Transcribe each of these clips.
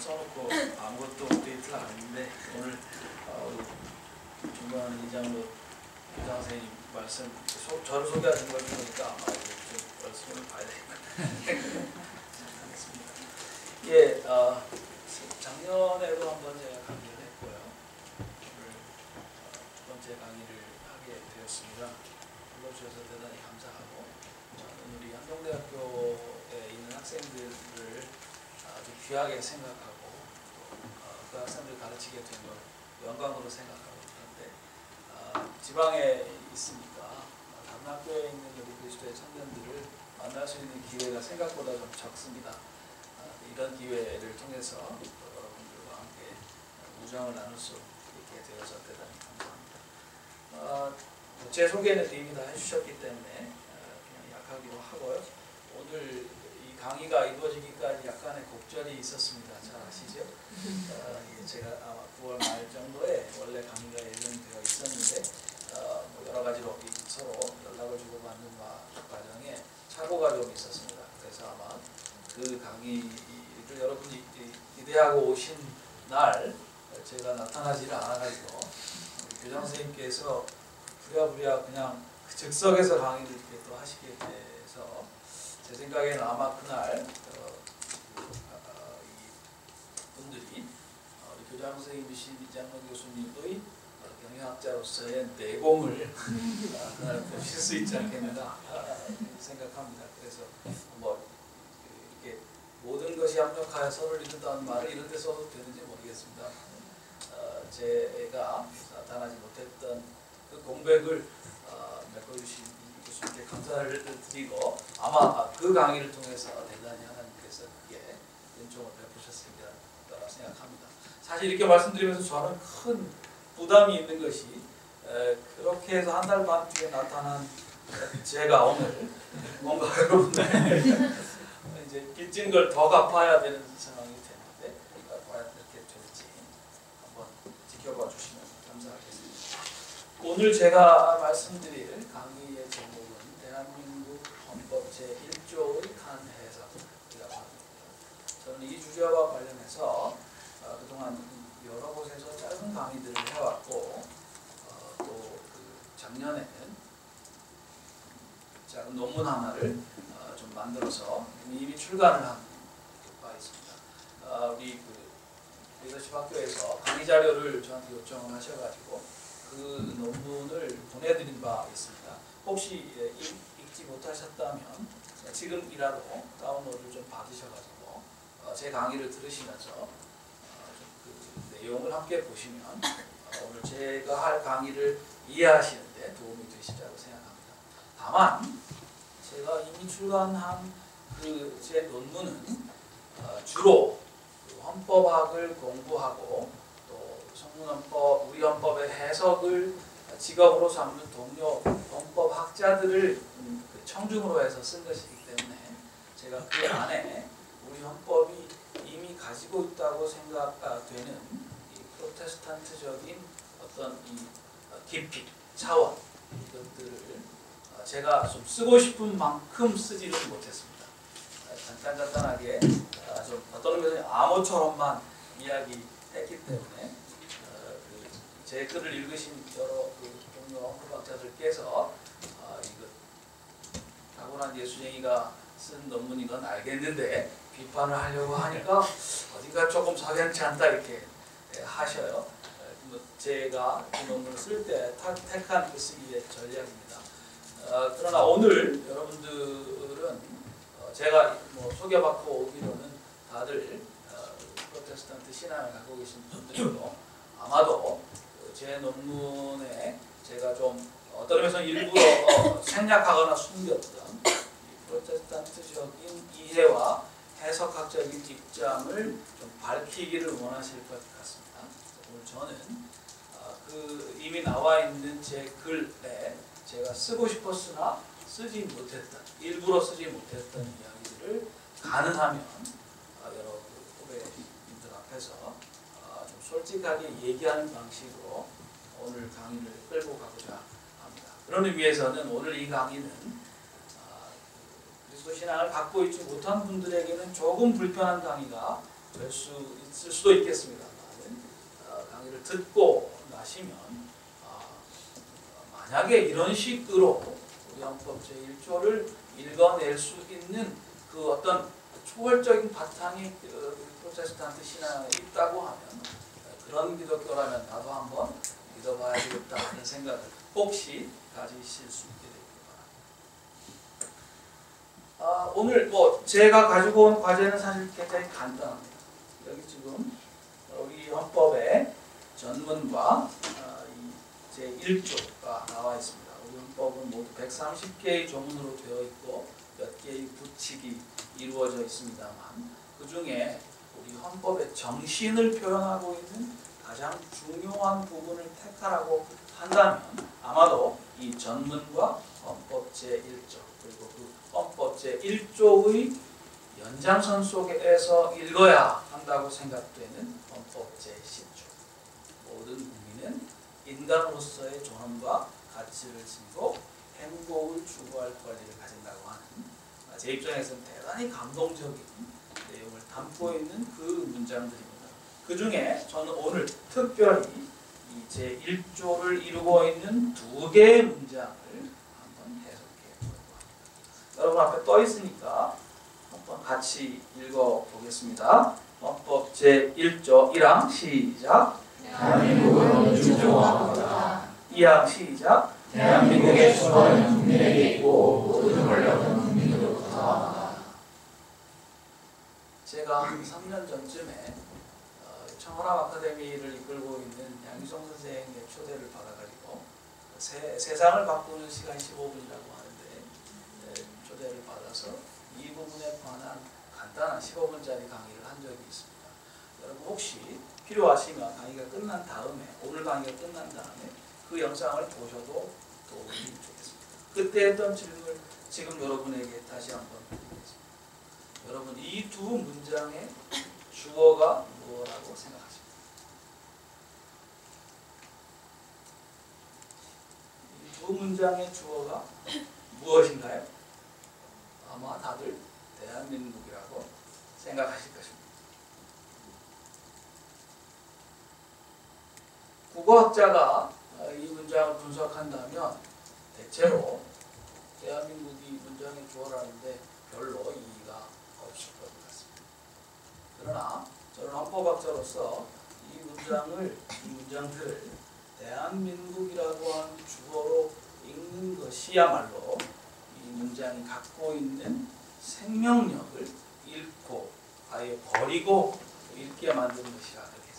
써놓고 아무것도 업데이트가 아닌데 오늘 중간 이장로 이장 선생님 말씀 저를 소개하신 걸 보니까 아마 좀 말씀을 봐야 되겠다. 예, 작년에도 한번 제가 강의를 했고요. 오늘 두 번째 강의를 하게 되었습니다. 불러주셔서 대단히 감사하고 저는 우리 한동대학교에 있는 학생들을 아주 귀하게 생각하고 그 학생들을 가르치게 된 걸 영광으로 생각하고 있는데 지방에 있으니까 다른 학교에 있는 우리 그리스도의 청년들을 만날 수 있는 기회가 생각보다 좀 적습니다. 이런 기회를 통해서 여러분들과 함께 우정을 나눌 수 있게 되어서 대단히 감사합니다. 제 소개는 이미 다 해주셨기 때문에 그냥 약하기로 하고요. 오늘 이 강의가 이루어지기까지 약간의 곡절이 있었습니다. 잘 아시죠? 제가 아마 9월 말 정도에 원래 강의가 예정되어 있었는데 여러 가지로 서로 연락을 주고받는 과정에 착오가 좀 있었습니다. 그래서 아마 그 강의를 여러분이 기대하고 오신 날 제가 나타나지를 않아가지고 교장 선생님께서 부랴부랴 그냥 즉석에서 강의를 이렇게 또 하시게 돼서 제 생각에는 아마 그날 분들이 우리 교장 선생님이신 이장로 교수님의 경영학자로서의 내공을 그날 보실 수 있지 않겠나 생각합니다. 그래서 뭐 이렇게 모든 것이 합력하여 서로를 이룬다는 말을 이런 데 써도 되는지 모르겠습니다. 제가 나타나지 못했던 그 공백을 메꿔주신 교수님께 감사를 드리고 아마 그 강의를 통해서 대단히 하나님께서 그게 은총을 베푸셨으리라 생각합니다. 사실 이렇게 말씀드리면서 저는 큰 부담이 있는 것이 그렇게 해서 한 달 반 뒤에 나타난 제가 오늘 뭔가 여러분들 이제 빚진 걸 더 갚아야 되는 상황이 되는데 과연 이렇게 될지 한번 지켜봐 주시면 감사하겠습니다. 오늘 제가 말씀드릴 강의의 제목은 대한민국 헌법 제1조의 한 해석이라고 합니다. 저는 이 주제와 관련해서 그동안 여러 곳에서 짧은 강의들을 해왔고 또 작년에는 작은 논문 하나를 좀 만들어서 이미 출간을 한 바 있습니다. 우리 리더십 학교에서 강의 자료를 저한테 요청을 하셔가지고 그 논문을 보내드린 바 있습니다. 혹시 읽지 못하셨다면 지금이라도 다운로드를 좀 받으셔가지고 제 강의를 들으시면서 그 내용을 함께 보시면 오늘 제가 할 강의를 이해하시는데 도움이 되시리라고 생각합니다. 다만 제가 이미 출간한 제 논문은 주로 헌법학을 공부하고 또 성문헌법, 우리 헌법의 해석을 직업으로 삼는 동료 헌법학자들을 청중으로 해서 쓴 것이기 때문에 제가 그 안에 우리 헌법이 이미 가지고 있다고 생각되는 이 프로테스탄트적인 어떤 이 깊이, 차원 이것들을 제가 좀 쓰고 싶은 만큼 쓰지는 못했습니다. 간단하게 좀 어떤 의미에서 암호처럼만 이야기했기 때문에 제 글을 읽으신 여러 동료 헌법학자들께서 이거 타고난 예수쟁이가 쓴 논문인 건 알겠는데 비판을 하려고 하니까 어딘가 조금 석연치 않다 이렇게 하셔요. 제가 이 논문을 쓸 때 택한 글쓰기의 전략입니다. 그러나 오늘 여러분들은 제가 뭐 소개받고 오기로는 다들 프로테스탄트 신앙을 갖고 계신 분들이고 아마도 제 논문에 제가 좀 어떤 의미에서 일부러 생략하거나 숨겼던 프로테스탄트적인 이해와 해석학적인 입장을 좀 밝히기를 원하실 것 같습니다. 오늘 저는 이미 나와 있는 제 글에 제가 쓰고 싶었으나 쓰지 못했던, 일부러 쓰지 못했던 이야기들을 가능하면 여러 후배님들 앞에서 좀 솔직하게 얘기하는 방식으로 오늘 강의를 끌고 가고자 합니다. 그런 의미에서는 오늘 이 강의는 그리스도 신앙을 갖고 있지 못한 분들에게는 조금 불편한 강의가 될 수 있을 수도 있겠습니다만 강의를 듣고 나시면 만약에 이런 식으로 우리 헌법 제1조를 읽어낼 수 있는 그 어떤 초월적인 바탕이 프로테스탄트 신앙에 있다고 하면 그런 기독교라면 나도 한번 믿어봐야 되겠다 하는 생각을 혹시 가지실 수 있게 됩니다. 오늘 제가 가지고 온 과제는 사실 굉장히 간단합니다. 여기 지금 우리 헌법의 전문과 제1조가 나와 있습니다. 우리 헌법은 모두 130개의 조문으로 되어 있고 몇 개의 부칙이 이루어져 있습니다만 그 중에 우리 헌법의 정신을 표현하고 있는 가장 중요한 부분을 택하라고 한다면 아마도 이 전문과 헌법 제1조 그리고 그 헌법 제1조의 연장선 속에서 읽어야 한다고 생각되는 헌법 제10조. 모든 국민은 인간으로서의 존엄과 가치를 지니고 행복을 추구할 권리를 가진다고 하는 제 입장에서는 대단히 감동적인 내용을 담고 있는 그 문장들입니다. 그 중에 저는 오늘 특별히 이 제1조를 이루고 있는 두 개의 문장을 한번 해석해 보려고 합니다. 여러분 앞에 떠 있으니까 한번 같이 읽어보겠습니다. 헌법 제1조 1항 시작. 대한민국은 민주공화국이다. 2항 시작. 대한민국의 주권은 국민에게 있고 모든 권력은 국민으로부터 나온다. 제가 한 3년 전쯤에 청원함 아카데미를 이끌고 있는 양희종 선생의 초대를 받아가지고 세상을 바꾸는 시간 15분이라고 하는데 초대를 받아서 이 부분에 관한 간단한 15분짜리 강의를 한 적이 있습니다. 여러분 혹시 필요하시면 강의가 끝난 다음에 오늘 강의가 끝난 다음에 그 영상을 보셔도 도움이 좋겠습니다. 그때 했던 질문을 지금 여러분에게 다시 한번 드리겠습니다. 여러분 이 두 문장의 주어가 무엇이라고 생각하십니까? 이 두 문장의 주어가 무엇인가요? 아마 다들 대한민국이라고 생각하실 것입니다. 국어학자가 이 문장을 분석한다면 대체로 대한민국이 문장의 주어라는데 별로 이의가 없을 것 같습니다. 그러나 저는 헌법학자로서 이 문장들을 대한민국이라고 하는 주어로 읽는 것이야말로 이 문장이 갖고 있는 생명력을 잃고 아예 버리고 읽게 만드는 것이라 그렇게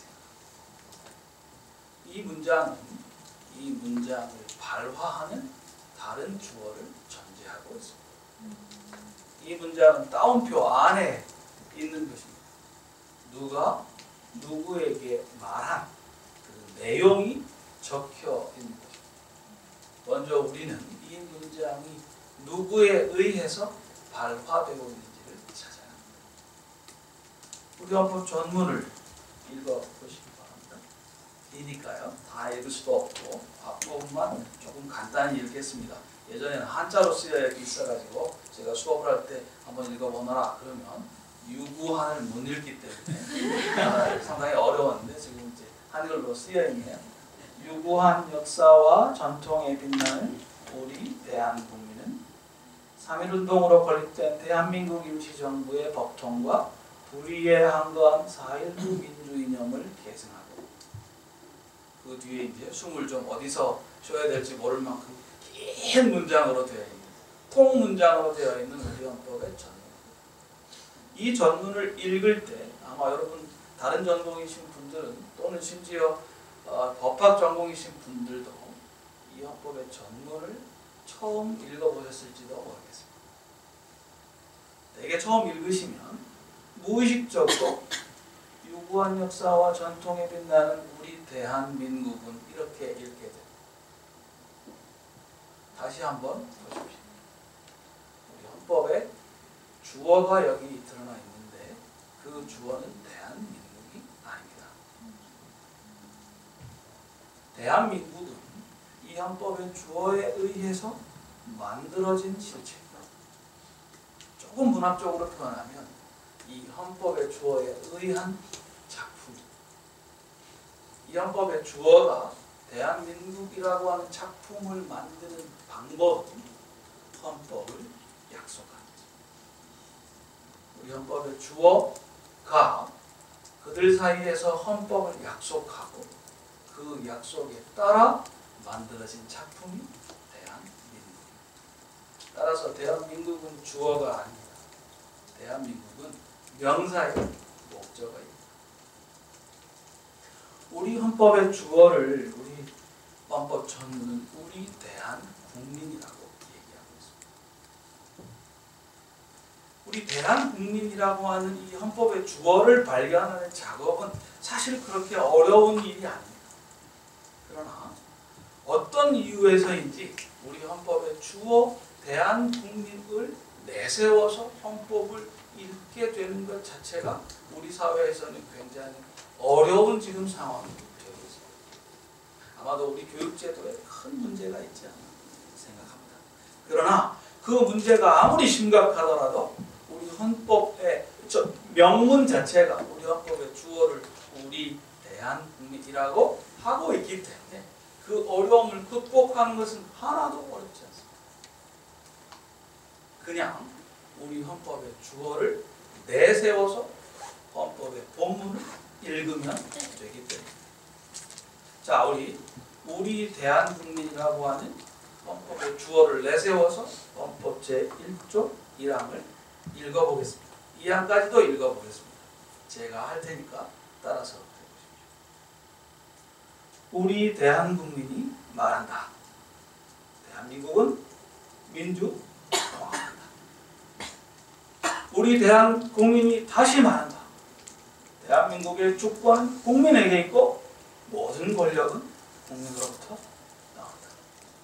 생각합니다. 이 문장을 발화하는 다른 주어를 전제하고 있습니다. 이 문장은 따옴표 안에 있는 것입니다. 누가 누구에게 말한 그 내용이 적혀 있는 것입니다. 먼저 우리는 이 문장이 누구에 의해서 발화되고 있는지를 찾아야 합니다. 우리 헌법 전문을 읽어보시기 바랍니다. 기니까요. 다 읽을 수도 없고 앞부분만 조금 간단히 읽겠습니다. 예전에는 한자로 쓰여 있어가지고 제가 수업을 할 때 한번 읽어보너라 그러면 유구한을 못 읽기 때문에 상당히 어려웠는데 지금 이제 한글로 쓰여 있네요. 유구한 역사와 전통에 빛나는 우리 대한국민은 3.1운동으로 건립된 대한민국 임시정부의 법통과 불의에 한거한 4.19 민주이념을 계승하고 그 뒤에 이제 숨을 좀 어디서 쉬어야 될지 모를 만큼 긴 문장으로 되어 있는 통문장으로 되어 있는 우리 헌법의 전문. 이 전문을 읽을 때 아마 여러분 다른 전공이신 분들은 또는 심지어 법학 전공이신 분들도 이 헌법의 전문을 처음 읽어보셨을지도 모르겠습니다. 대개 처음 읽으시면 무의식적으로 유구한 역사와 전통에 빛나는 우리 대한민국은 이렇게 읽게 됩니다. 다시 한번 보십시오. 우리 헌법에 주어가 여기 드러나 있는데 그 주어는 대한민국이 아닙니다. 대한민국은 이 헌법의 주어에 의해서 만들어진 실체입니다. 조금 문학적으로 표현하면 이 헌법의 주어에 의한 작품. 이 헌법의 주어가 대한민국이라고 하는 작품을 만드는 방법은 헌법을 약속하는 거죠. 우리 헌법의 주어가 그들 사이에서 헌법을 약속하고 그 약속에 따라 만들어진 작품이 대한민국입니다. 따라서 대한민국은 주어가 아닙니다. 대한민국은 명사의 목적어입니다. 우리 헌법의 주어를 우리 헌법 전문은 우리 대한국민이라고 얘기하고 있습니다. 우리 대한국민이라고 하는 이 헌법의 주어를 발견하는 작업은 사실 그렇게 어려운 일이 아닙니다. 그러나 어떤 이유에서인지 우리 헌법의 주어 대한국민을 내세워서 헌법을 읽게 되는 것 자체가 우리 사회에서는 굉장히 어려운 지금 상황이 되고 있습니다. 아마도 우리 교육제도에 큰 문제가 있지 않나 생각합니다. 그러나 그 문제가 아무리 심각하더라도 우리 헌법의 명문 자체가 우리 헌법의 주어를 우리 대한국민이라고 하고 있기 때문에 그 어려움을 극복하는 것은 하나도 어렵지 않습니다. 그냥 우리 헌법의 주어를 내세워서 헌법의 본문을 읽으면 되기 때문입니다. 자, 우리 대한국민이라고 하는 헌법의 주어를 내세워서 헌법 제1조 1항을 읽어보겠습니다. 2항까지도 읽어보겠습니다. 제가 할 테니까 따라서 해보십시오. 우리 대한국민이 말한다. 대한민국은 민주공화국이다. 우리 대한국민이 다시 말한다. 대한민국의 주권은 국민에게 있고 모든 권력은 국민으로부터 나온다.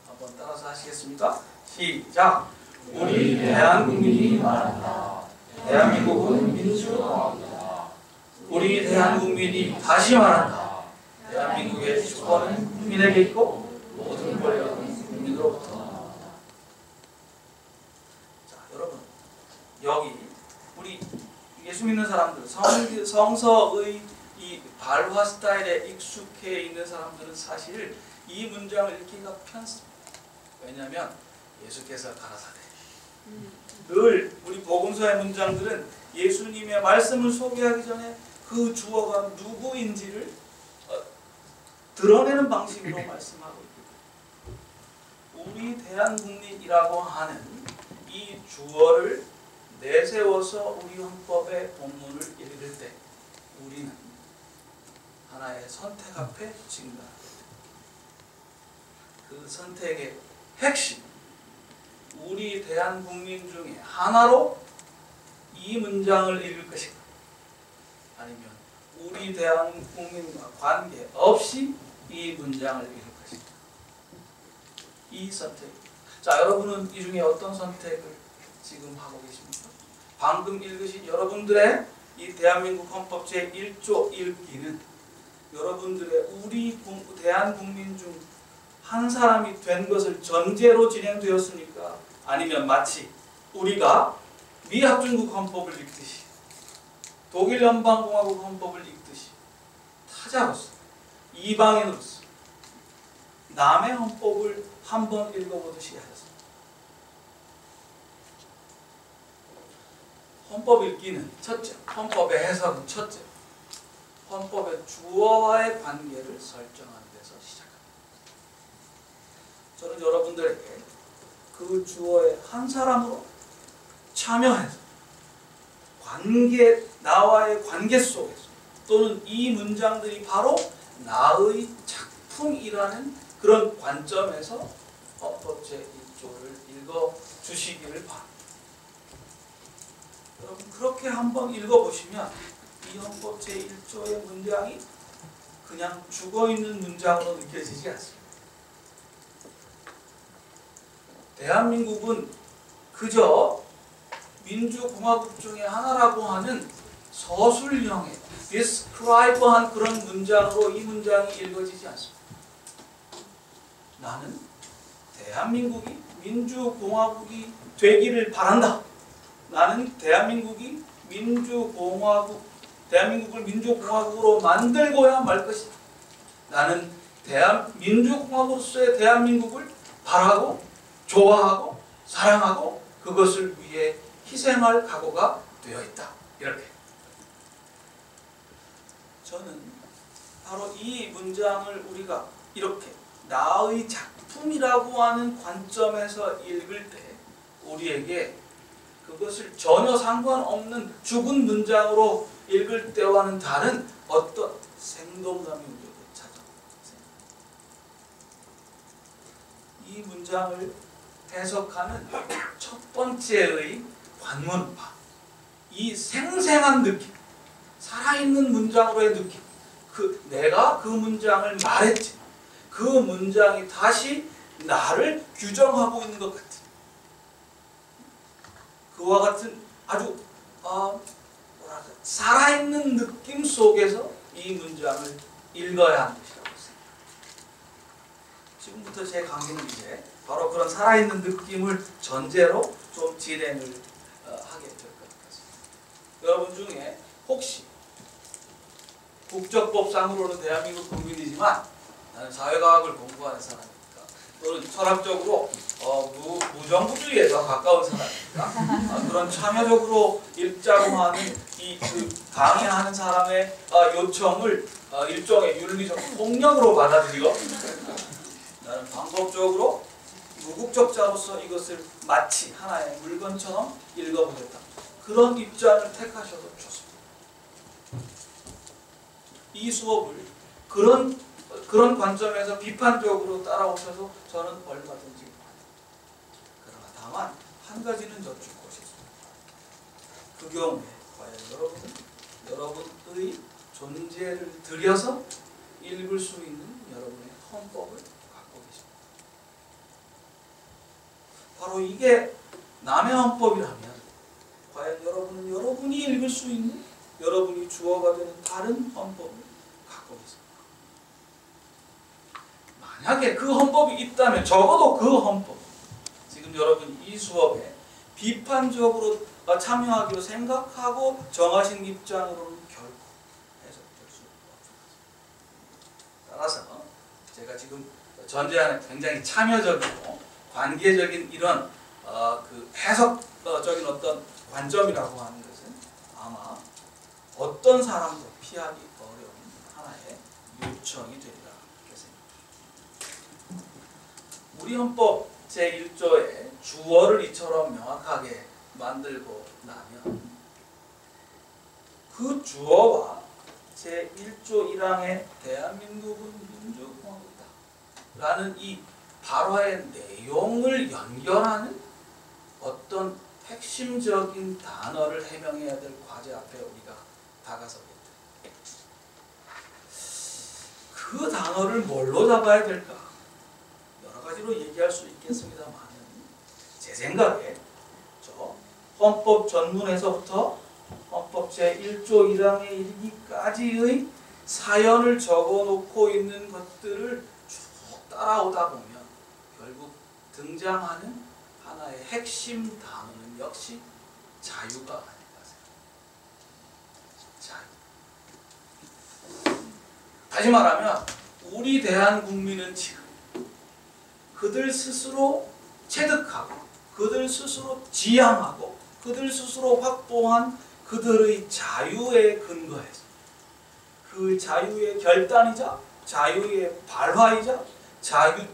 한번 따라서 하시겠습니까? 시작! 우리 대한국민이 말한다. 대한민국은 민주공화국이다. 우리 대한국민이 다시 말한다. 대한민국의 주권은 국민에게 있고 모든 권력은 국민으로부터 나온다. 자, 여러분, 여기 우리 예수 믿는 사람들, 성서의 이 발화 스타일에 익숙해 있는 사람들은 사실 이 문장을 읽기가 편습니다. 왜냐하면 예수께서 가라사대. 늘 우리 복음서의 문장들은 예수님의 말씀을 소개하기 전에 그 주어가 누구인지를 드러내는 방식으로 말씀하고 있습니다. 우리 대한국민이라고 하는 이 주어를 내세워서 우리 헌법의 본문을 읽을 때 우리는 하나의 선택 앞에 직면합니다. 그 선택의 핵심, 우리 대한국민 중에 하나로 이 문장을 읽을 것인가, 아니면 우리 대한국민과 관계없이 이 문장을 읽을 것인가. 이 선택. 자, 여러분은 이 중에 어떤 선택을 지금 하고 계십니까? 방금 읽으신 여러분들의 이 대한민국 헌법 제1조 읽기는 여러분들의 우리 대한국민 중 한 사람이 된 것을 전제로 진행되었습니까? 아니면 마치 우리가 미합중국 헌법을 읽듯이, 독일 연방공화국 헌법을 읽듯이 타자로서, 이방인으로서 남의 헌법을 한번 읽어보듯이 하셨습니다. 헌법 읽기는 첫째, 헌법의 해석은 첫째, 헌법의 주어와의 관계를 설정하는 데서 시작합니다. 저는 여러분들에게 그 주어의 한 사람으로 참여해서 나와의 관계 속에서, 또는 이 문장들이 바로 나의 작품이라는 그런 관점에서 헌법 제1조를 읽어주시기를 바랍니다. 여러분, 그렇게 한번 읽어보시면 이 헌법 제1조의 문장이 그냥 죽어있는 문장으로 느껴지지 않습니다. 대한민국은 그저 민주공화국 중에 하나라고 하는 서술형의 디스크라이브한 그런 문장으로 이 문장이 읽어지지 않습니다. 나는 대한민국이 민주공화국이 되기를 바란다. 나는 대한민국이 대한민국을 민주공화국으로 만들고야 말 것이다. 나는 민주공화국으로서의 대한민국을 바라고 좋아하고 사랑하고 그것을 위해 희생할 각오가 되어 있다. 이렇게. 저는 바로 이 문장을 우리가 이렇게 나의 작품이라고 하는 관점에서 읽을 때 우리에게 그것을 전혀 상관없는 죽은 문장으로 읽을 때와는 다른 어떤 생동감이 우리에게 찾아옵니다. 이 문장을 해석하는 첫 번째의 관문은 이 생생한 느낌, 살아있는 문장으로의 느낌, 내가 그 문장을 말했지, 그 문장이 다시 나를 규정하고 있는 것 같은 그와 같은 아주 살아있는 느낌 속에서 이 문장을 읽어야 하는 것이라고 생각합니다. 지금부터 제 강의는 이제 바로 그런 살아있는 느낌을 전제로 좀 진행을 하게 될 것 같습니다. 여러분 중에 혹시 국적법상으로는 대한민국 국민이지만 나는 사회과학을 공부하는 사람이니까 또는 철학적으로 무정부주의에 더 가까운 사람이니까 그런 참여적으로 읽자고 하는 강의하는 사람의 요청을 일종의 윤리적 폭력으로 받아들이고 나는 방법적으로 무국적자로서 이것을 마치 하나의 물건처럼 읽어보겠다. 그런 입장을 택하셔도 좋습니다. 이 수업을 그런 관점에서 비판적으로 따라오셔도 저는 얼마든지 그러나 다만 한 가지는 여쭙고 싶습니다. 그 경우에 과연 여러분은 여러분의 존재를 들여서 읽을 수 있는 여러분의 헌법을 갖고 계십니다. 바로 이게 남의 헌법이라면 과연 여러분은 여러분이 읽을 수 있는 여러분이 주어가 되는 다른 헌법을 갖고 있습니다. 만약에 그 헌법이 있다면 적어도 그 헌법, 지금 여러분이 이 수업에 비판적으로 참여하기로 생각하고 정하신 입장으로는 결코 해석될 수 없습니다. 따라서 제가 지금 전제하는 굉장히 참여적이고 관계적인 이런 그 해석적인 어떤 관점이라고 하는 것은 아마 어떤 사람도 피하기 어려운 하나의 요청이 되리라 생각합니다. 우리 헌법 제1조의 주어를 이처럼 명확하게 만들고 나면 그 주어와 제1조 1항의 대한민국은 민주공화국이다 라는 이 발화의 내용을 연결하는 어떤 핵심적인 단어를 해명해야 될 과제 앞에 우리가 다가서겠죠. 그 단어를 뭘로 잡아야 될까? 여러 가지로 얘기할 수 있겠습니다만 제 생각에 저 헌법 전문에서부터 헌법 제1조 1항에 이르기까지의 사연을 적어놓고 있는 것들을 쭉 따라오다 보면 결국 등장하는 하나의 핵심 단어는 역시 자유가 아닐까 생각합니다. 자유. 다시 말하면 우리 대한국민은 지금 그들 스스로 체득하고 그들 스스로 지향하고 그들 스스로 확보한 그들의 자유에 근거해서 그 자유의 결단이자 자유의 발화이자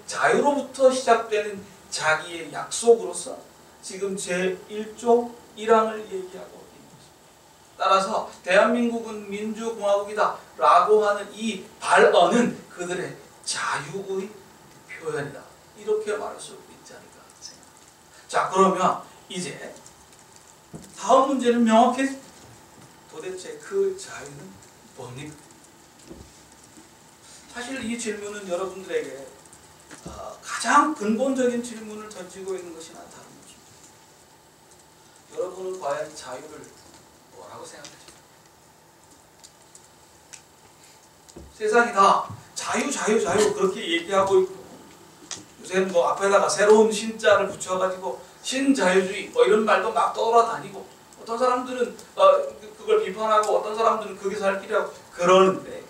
자유로부터 시작되는 자기의 약속으로서 지금 제1조 1항을 얘기하고 있는 것입니다. 따라서 대한민국은 민주공화국이다 라고 하는 이 발언은 그들의 자유의 표현이다. 이렇게 말할 수 있지 않을까 생각합니다. 자, 그러면 이제 다음 문제는 명확해집니다. 도대체 그 자유는 뭡니까? 사실 이 질문은 여러분들에게 가장 근본적인 질문을 던지고 있는 것이 다른 것입니다. 여러분은 과연 자유를 뭐라고 생각하십니까? 세상이 다 자유 그렇게 얘기하고 있고 요새는 뭐 앞에다가 새로운 신자를 붙여가지고 신자유주의 뭐 이런 말도 막 떠돌아다니고 어떤 사람들은 그걸 비판하고 어떤 사람들은 그게 살 길이라고 그러는데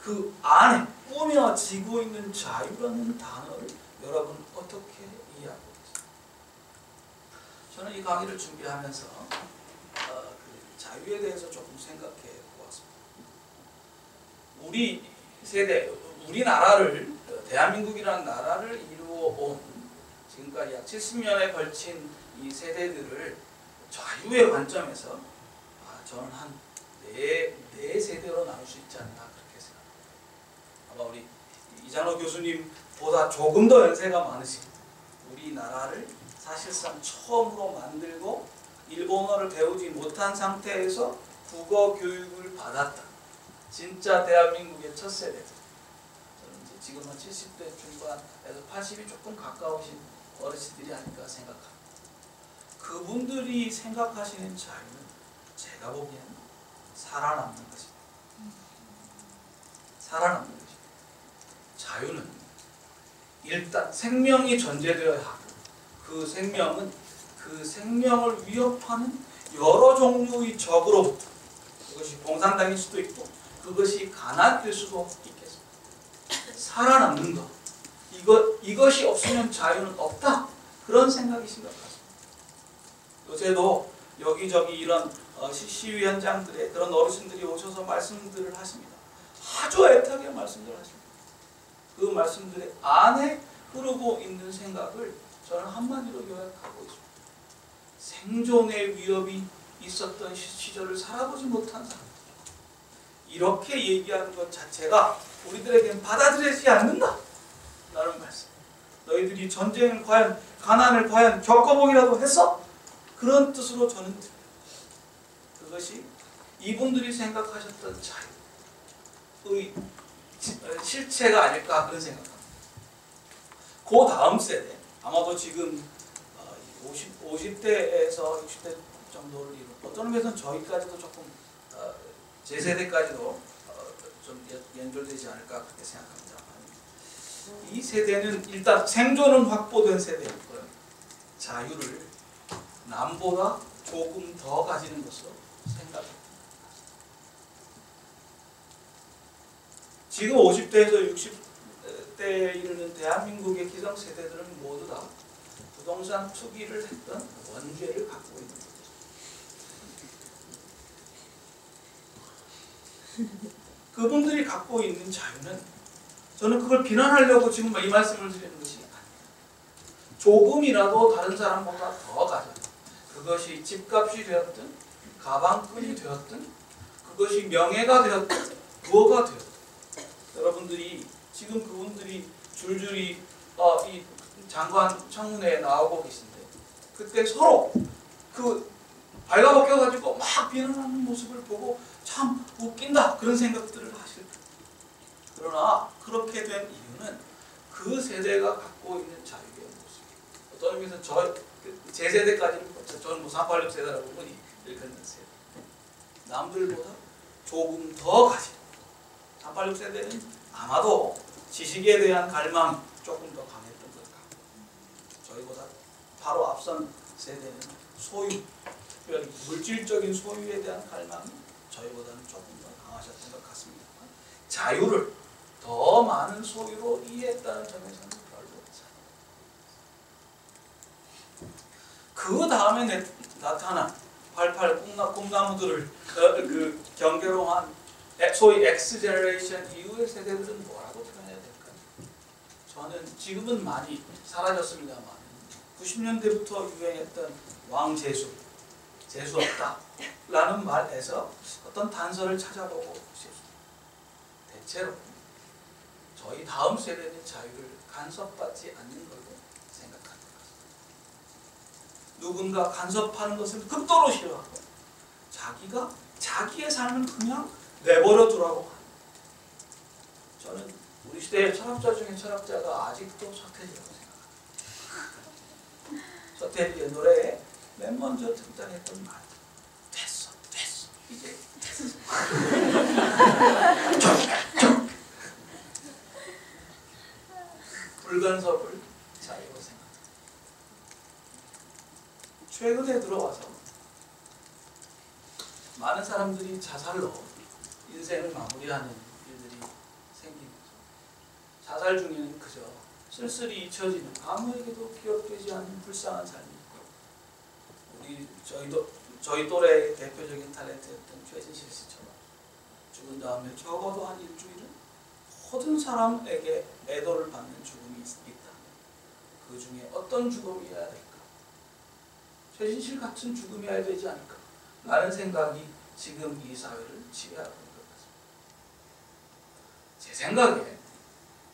그 안에 꾸며지고 있는 자유라는 단어를 여러분 어떻게 이해하고 계세요? 저는 이 강의를 준비하면서 그 자유에 대해서 조금 생각해 보았습니다. 우리 세대, 우리나라를, 대한민국이라는 나라를 이루어 온 지금까지 약 70년에 걸친 이 세대들을 자유의 관점에서 저는 한 네 세대로 나눌 수 있지 않나 그렇게 생각합니다. 아마 우리 이장로 교수님보다 조금 더 연세가 많으신 우리나라를 사실상 처음으로 만들고 일본어를 배우지 못한 상태에서 국어 교육을 받았다. 진짜 대한민국의 첫 세대들. 저는 이제 지금 한 70대 중반에서 80이 조금 가까우신 어르신들이 아닐까 생각합니다. 그분들이 생각하시는 자유는 제가 보기에는 살아남는 것입니다. 살아남는 것입니다. 자유는 일단 생명이 전제되어야 하고 그 생명은 그 생명을 위협하는 여러 종류의 적으로부터 그것이 공산당일 수도 있고 그것이 가난일 수도 있겠습니다. 살아남는 것 이것이 없으면 자유는 없다 그런 생각이 심각하습니다. 요새도 여기저기 이런 시위 현장들에 그런 어르신들이 오셔서 말씀들을 하십니다. 아주 애타게 말씀들을 하십니다. 그 말씀들의 안에 흐르고 있는 생각을 저는 한마디로 요약하고 있습니다. 생존의 위협이 있었던 시절을 살아보지 못한 사람 이렇게 얘기하는 것 자체가 우리들에겐 받아들이지 않는다 라는 말씀. 너희들이 전쟁을 과연 가난을 과연 겪어보기라도 했어? 그런 뜻으로 저는 듭니다. 그것이 이분들이 생각하셨던 자유의 실체가 아닐까 그런 생각합니다. 그 다음 세대 아마도 지금 50대에서 60대 정도를 이룬 어떤 면에서는 저희까지도 조금 제 세대까지도 좀 연결되지 않을까 그렇게 생각합니다. 이 세대는 일단 생존은 확보된 세대이고요. 자유를 남보다 조금 더 가지는 것으로 생각합니다. 지금 50대에서 60대에 이르는 대한민국의 기성세대들은 모두 다 부동산 투기를 했던 원죄를 갖고 있는 거죠. 그분들이 갖고 있는 자유는 저는 그걸 비난하려고 지금 이 말씀을 드리는 것이 아니에요. 조금이라도 다른 사람보다 더 가져. 그것이 집값이 되었든 가방끈이 되었든 그것이 명예가 되었든 무엇가 되었든 여러분들이 지금 그분들이 줄줄이 이 장관 청문회에 나오고 계신데 그때 서로 그 발가벗겨가지고 막 비난하는 모습을 보고 참 웃긴다 그런 생각들을 하실 거예요. 그러나 그렇게 된 이유는 그 세대가 갖고 있는 자유의 모습이에요. 어떤 의미에서 제 세대까지는 저는 386 세대라고 보니 일컫는 세대. 남들보다 조금 더 가진 386 세대는 아마도 지식에 대한 갈망이 조금 더 강했던 것 같고 저희보다 바로 앞선 세대는 소유, 특별히 물질적인 소유에 대한 갈망이 저희보다는 조금 더 강하셨던 것 같습니다. 자유를 더 많은 소유로 이해했다는 점에서는 별로 그 다음에 나타난 88 꿈나무들을 그 경계로한 소위 X제너레이션 이후의 세대들은 뭐라고 표현해야 될까요? 저는 지금은 많이 사라졌습니다만 90년대부터 유행했던 왕재수, 재수 없다 라는 말에서 어떤 단서를 찾아보고 싶습니다. 대체로 저희 다음 세대는 자유를 간섭받지 않는 걸로 생각합니다. 누군가 간섭하는 것을 극도로 싫어하고 자기가 자기의 삶을 그냥 내버려 두라고 합니다. 저는 우리 시대의 철학자 중에 철학자가 아직도 서태지라고 생각합니다. 서태지의 노래에 맨 먼저 등장했던 말 됐어 이제 됐어. 불간섭을 자유로 생각합니다. 최근에 들어와서 많은 사람들이 자살로 인생을 마무리하는 일들이 생기는 거죠. 자살 중에는 그저 쓸쓸히 잊혀지는 아무에게도 기억되지 않는 불쌍한 삶이 있고 저희 또래의 대표적인 탤런트였던 최진실 씨처럼 죽은 다음에 적어도 한 일주일은 모든 사람에게 애도를 받는 죽음이 있다면 그 중에 어떤 죽음이어야 될까? 최진실 같은 죽음이어야 되지 않을까? 라는 생각이 지금 이 사회를 지배하고 있는 것 같습니다. 제 생각에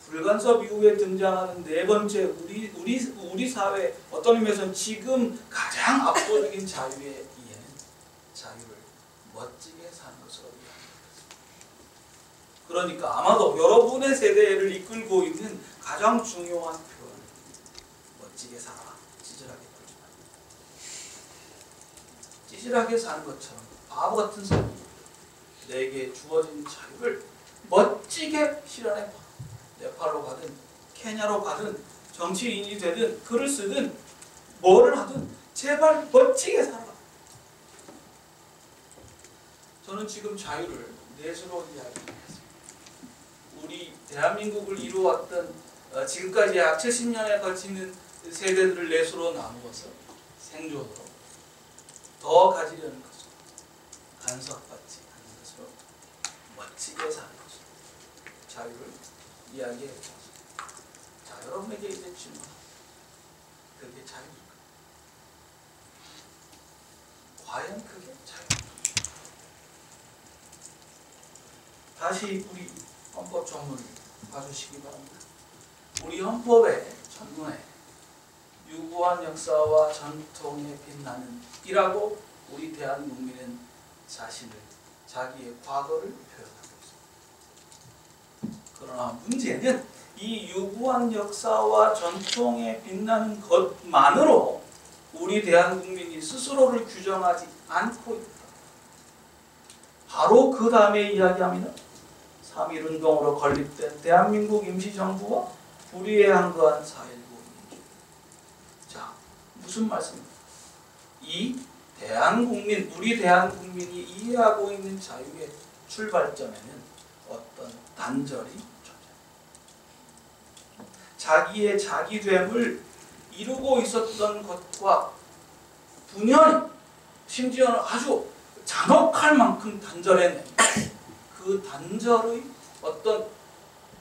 불간섭 이후에 등장하는 네 번째 우리 사회 어떤 의미에서는 지금 가장 압도적인 자유의 이해는 자유를 멋지게 사는 것으로 이해합니다. 그러니까 아마도 여러분의 세대를 이끌고 있는 가장 중요한 표현은 멋지게 살아라, 찌질하게 굴지 말고. 찌질하게 사는 것처럼 바보 같은 삶이 내게 주어진 자유를 멋지게 실현해봐. 네팔로 가든 케냐로 가든 정치인이 되든 글을 쓰든 뭐를 하든 제발 멋지게 살아라. 저는 지금 자유를 넷으로 이야기합니다. 우리 대한민국을 이루어왔던 지금까지 약 70년에 걸치는 세대들을 넷으로 나누어서 생존으로 더 가지려는 것으로 간섭받지 않는 것으로 멋지게 사는 것으로 자유를 이야기해 주었습니다. 자, 여러분에게 이제 질문. 그게 자유입니까? 과연 그게 자유입니까? 다시 우리 헌법 전문을 봐주시기 바랍니다. 우리 헌법의 전문에 유구한 역사와 전통에 빛나는 이라고 우리 대한민국민은 자기의 과거를 표현합니다. 그러나 문제는 이 유구한 역사와 전통에 빛나는 것만으로 우리 대한국민이 스스로를 규정하지 않고 있다. 바로 그 다음에 이야기합니다. 3.1운동으로 건립된 대한민국 임시정부와 불의에 항거한 4.19 민주주의. 자, 무슨 말씀입니까? 우리 대한국민이 이해하고 있는 자유의 출발점에는 어떤 단절이 존재합니다. 자기의 자기됨을 이루고 있었던 것과 분연히 심지어는 아주 잔혹할 만큼 단절해낸 그 단절의 어떤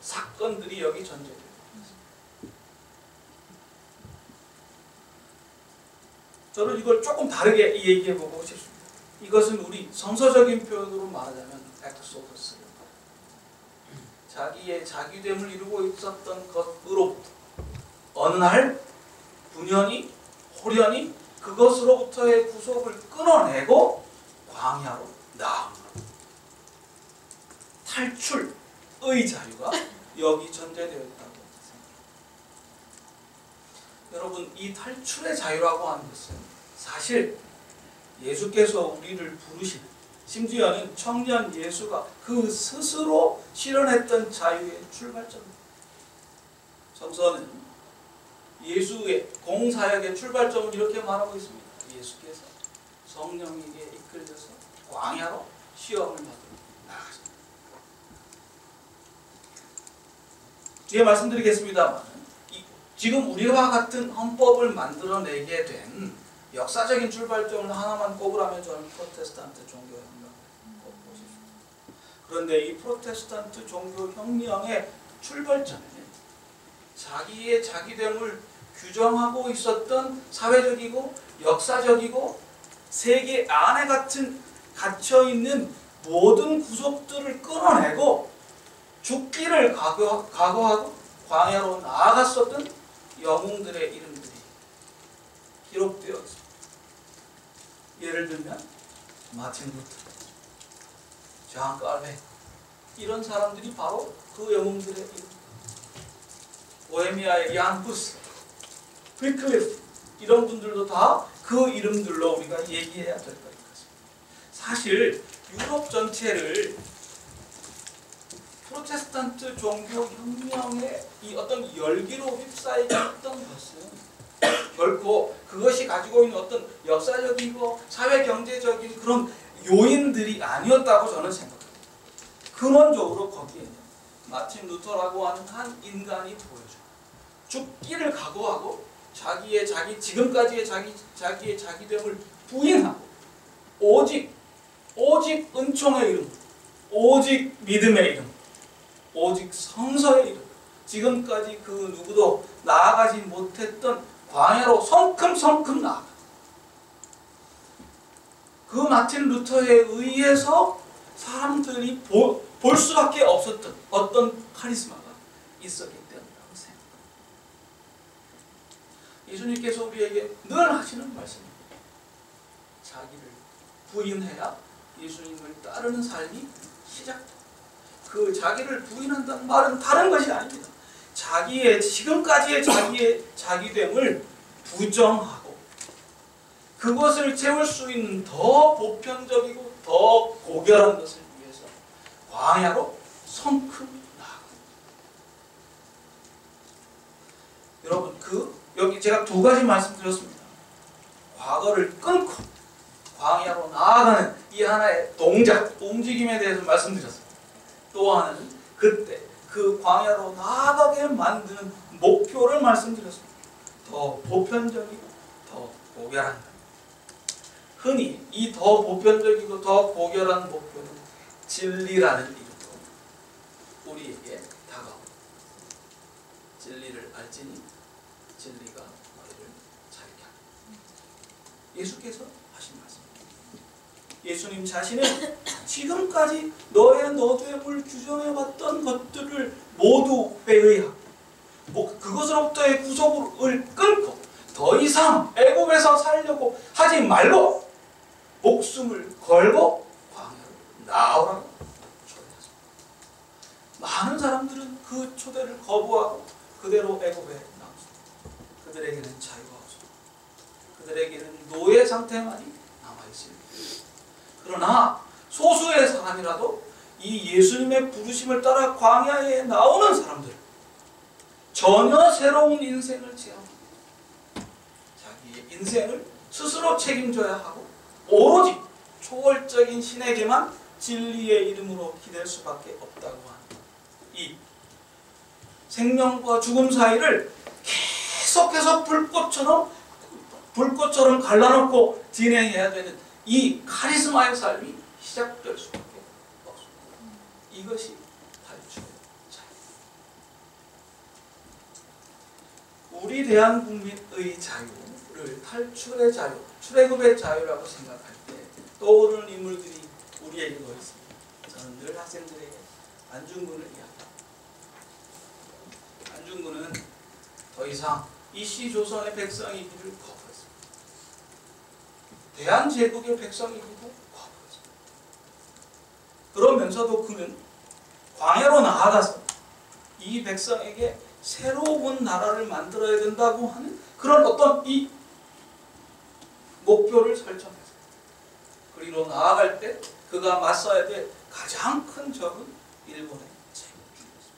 사건들이 여기 전제되어 있습니다. 저는 이걸 조금 다르게 얘기해보고 싶습니다. 이것은 우리 성서적인 표현으로 말하자면 엑소더스, 자기의 자기됨을 이루고 있었던 것으로부터 어느 날 분연히 호련히 그것으로부터의 구속을 끊어내고 광야로 나아간 것. 탈출의 자유가 여기 전제되어 있다고 생각합니다. 여러분, 이 탈출의 자유라고 하는 것은 사실 예수께서 우리를 부르시는, 심지어는 청년 예수가 그 스스로 실현했던 자유의 출발점입니다. 성서는 예수의 공사역의 출발점을 이렇게 말하고 있습니다. 예수께서 성령에게 이끌려서 광야로 시험을 받으러 나가십니다. 뒤에 말씀드리겠습니다만 지금 우리와 같은 헌법을 만들어내게 된 역사적인 출발점을 하나만 꼽으라면 저는 프로테스탄트 종교혁명을 꼽고 싶습니다. 그런데 이 프로테스탄트 종교혁명의 출발점에는 자기의 자기됨을 규정하고 있었던 사회적이고 역사적이고 세계 안에 갇혀있는 모든 구속들을 끊어내고 죽기를 각오하고 광야로 나아갔었던 영웅들의 이름들이 기록되어 있습니다. 예를 들면 마틴 루터, 존 칼빈, 이런 사람들이 바로 그 영웅들의 이름. 보헤미아의 얀 후스, 위클리프, 이런 분들도 다 그 이름들로 우리가 얘기해야 될 것 같습니다. 사실 유럽 전체를 프로테스탄트 종교 혁명의 이 어떤 열기로 휩싸이게 했던 것은 결코 그것이 가지고 있는 어떤 역사적이고 사회 경제적인 그런 요인들이 아니었다고 저는 생각합니다. 근원적으로 거기에는 마틴 루터라고 하는 한 인간이 보여줘요. 죽기를 각오하고 지금까지의 자기됨을 부인하고 오직 은총의 이름, 오직 믿음의 이름, 오직 성서의 이름, 지금까지 그 누구도 나아가지 못했던 광야로 성큼성큼 나아가. 그 마틴 루터에 의해서 사람들이 볼 수밖에 없었던 어떤 카리스마가 있었기 때문이라고 생각합니다. 예수님께서 우리에게 늘 하시는 말씀입니다. 자기를 부인해야 예수님을 따르는 삶이 시작됩니다. 그 자기를 부인한다는 말은 다른 것이 아닙니다. 지금까지의 자기의 자기됨을 부정하고 그것을 채울 수 있는 더 보편적이고 더 고결한 것을 위해서 광야로 성큼 나아갑니다. 여러분, 여기 제가 두 가지 말씀드렸습니다. 과거를 끊고 광야로 나아가는 이 하나의 동작, 움직임에 대해서 말씀드렸습니다. 또 하나는 그때 그 광야로 나아가게 만드는 목표를 말씀드렸습니다. 더 보편적이고 더 고결한 것. 흔히 이 더 보편적이고 더 고결한 목표는 진리라는 이름으로 우리에게 다가옵니다. 진리를 알지니 진리가 너희를 자유케 하리라. 예수께서 하신 말씀입니다. 예수님 자신은 지금까지 너의 너됨을 규정해왔던 것들을 모두 회의하고 그것으로부터의 구속을 끊고 더 이상 애굽에서 살려고 하지 말고 목숨을 걸고 광야로 나오라고 초대하십니다. 많은 사람들은 그 초대를 거부하고 그대로 애굽에 남습니다. 그들에게는 자유가 없습니다. 그들에게는 노예 상태만이 남아있습니다. 그러나 소수의 사람이라도 이 예수님의 부르심을 따라 광야에 나오는 사람들, 전혀 새로운 인생을 제안합니다. 자기의 인생을 스스로 책임져야 하고 오로지 초월적인 신에게만 진리의 이름으로 기댈 수밖에 없다고 하는 이 생명과 죽음 사이를 계속해서 불꽃처럼 갈라놓고 진행해야 되는 이 카리스마의 삶이 시작될 수밖에 없습니다. 이것이 탈출의 자유. 우리 대한국민의 자유를 탈출의 자유, 출애굽의 자유라고 생각할 때 떠오르는 인물들이 우리에게도 있습니다. 저는 늘 학생들에게 안중근을 이야기합니다. 안중근은 더 이상 이씨 조선의 백성이기를 거부했습니다. 대한제국의 백성이기도 거부했습니다. 그러면서도 그는 광야로 나아가서 이 백성에게 새로운 나라를 만들어야 된다고 하는 그런 어떤 이 목표를 설정했어요. 그리로 나아갈 때 그가 맞서야 될 가장 큰 적은 일본의 제국주의였습니다.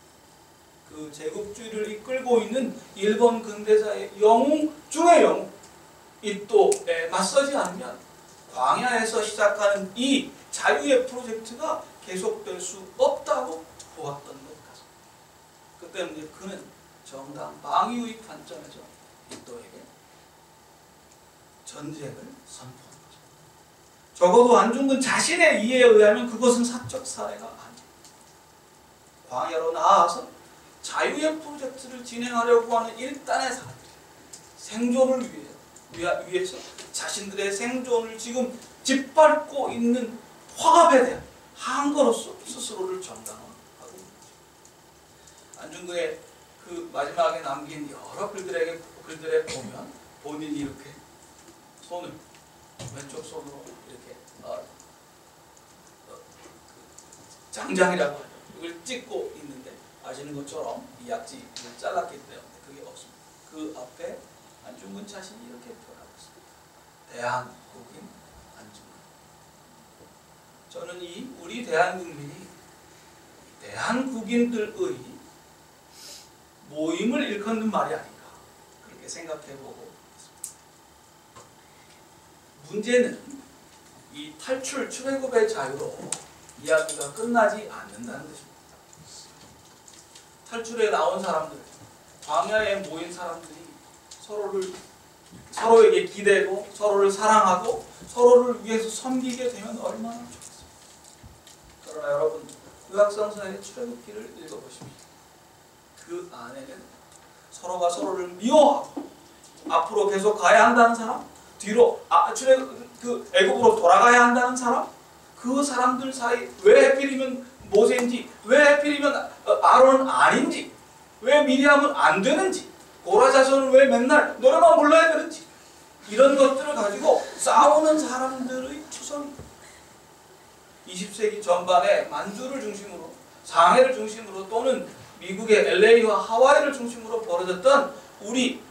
그 제국주의를 이끌고 있는 일본 근대사의 영웅 중의 영웅, 이 또에 맞서지 않으면 광야에서 시작하는 이 자유의 프로젝트가 계속될 수 없다고 보았던 것 같습니다. 그 때문에 그는 정당 방위의 관점에서 이또에게 전쟁을 선포한 거죠. 적어도 안중근 자신의 이해에 의하면 그것은 사적 사례가 아닙니다. 광야로 나아서 자유의 프로젝트를 진행하려고 하는 일단의 사람들, 생존을 위해서 자신들의 생존을 지금 짓밟고 있는 화합에 대한 항거로서 스스로를 정당화하고 있는 거죠. 안중근의 그 마지막에 남긴 여러 글들에 보면 본인이 이렇게 손을 왼쪽 손으로 이렇게 장장이라고 하죠. 이걸 찍고 있는데 아시는 것처럼 이 약지를 잘랐기 때문에 그게 없습니다. 그 앞에 안중근 자신이 이렇게 표현하고 있습니다. 대한국인 안중근. 저는 우리 대한국민이 대한국인들의 모임을 일컫는 말이 아닌가 그렇게 생각해보고 있습니다. 문제는 이 탈출 출애굽의 자유로 이야기가 끝나지 않는다는 것입니다. 탈출에 나온 사람들, 광야에 모인 사람들이 서로에게 기대고 서로를 사랑하고 서로를 위해서 섬기게 되면 얼마나 좋겠습니까? 그러나 여러분, 구약성서의 출애굽기를 읽어보십시오. 그 안에는 서로가 서로를 미워하고 앞으로 계속 가야 한다는 사람, 뒤로 애굽으로 돌아가야 한다는 사람, 그 사람들 사이 왜 하필이면 모세인지, 왜 하필이면 아론은 아닌지, 왜 미리암은 안 되는지, 고라 자손은 왜 맨날 노래만 불러야 되는지, 이런 것들을 가지고 싸우는 사람들의 추성입니다. 20세기 전반에 만주를 중심으로, 상해를 중심으로, 또는 미국의 LA와 하와이를 중심으로 벌어졌던 우리